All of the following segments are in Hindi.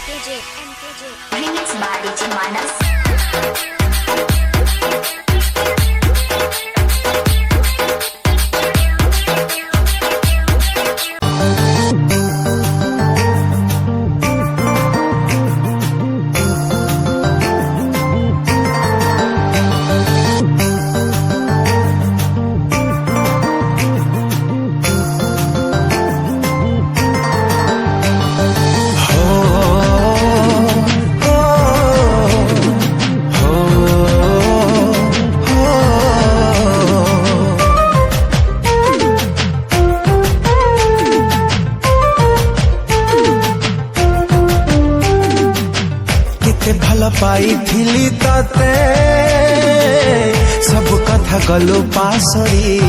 MKJ Remix by DJ Manas. भल पाई ते सब कथा गलो पासरी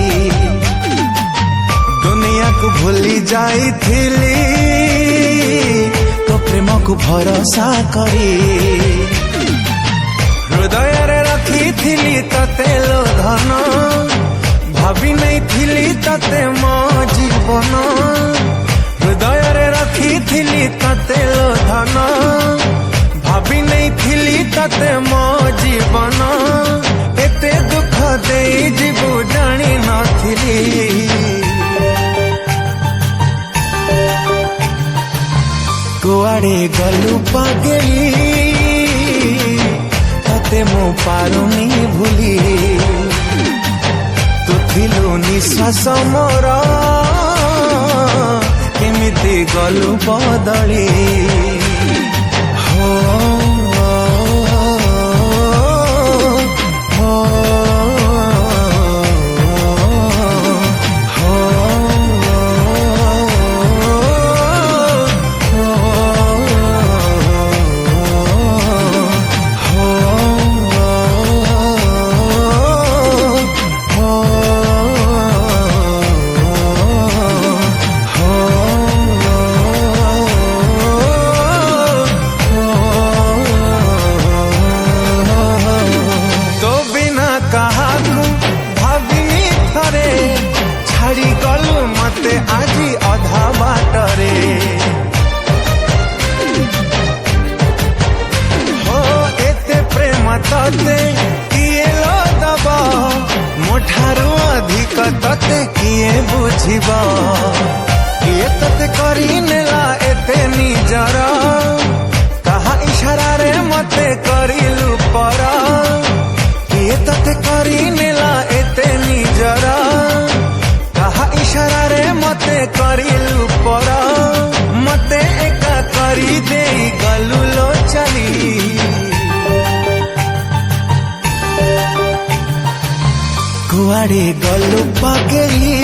दुनिया को भूली जाई तो प्रेम को भरोसा करी हृदय रे रखी ते लो धन भाभी नहीं थिली ते मो जीवन हृदय रे रखी ते लो धन भाभी नहीं थिली तते मो जीवन एते दुख दे जीवु जानी नथिली कुआड़े गलु पागली तते मो पारुनी भूली तू थिलु निश्वास मोर केमिति गलु बदली आजी अधा बाटरे हो एते प्रेम तते किए लो दब मोठारू अधिक तते किए बुझिब किए तते करी नेला एते निजर कहा इशारा रे मते करिलु पर किए तते करी नेला एते निजर इशारा रे मते करिलु पर मते एका करी दे गलु लो चली कुआड़े गलु पागली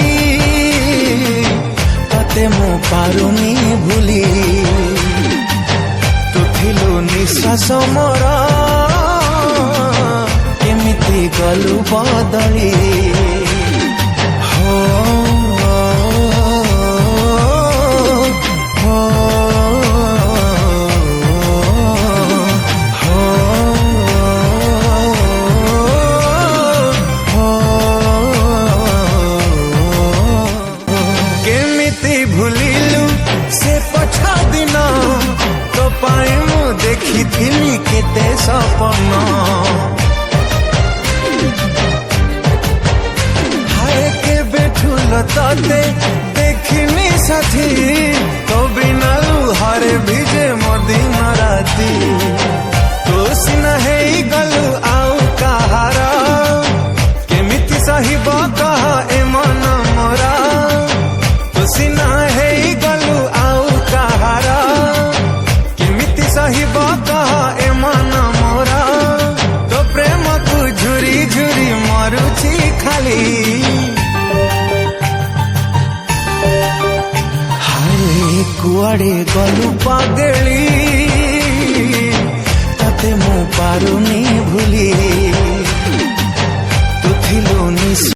तते मो पारुनी भूली तू थिलु निश्वास मोर केमिति गलु बदली भूलिलु से पछा दिन तो पाए मु देखी थिली केते सपन हाय के बैठुल तते देखिनी साथी तो बिना लुहारे भिजे मदिन राती तो सिना है गलु आउ कहार केमिति सहिब कहा ए मन मोरा तो सिना है गलु आउ कहार केमिति सहिब कहा ए मन मोरा तो प्रेम को झुरी झुरी मरुची खाली हाय कुआड़े गलु पागली तते मो पारुनी भूली।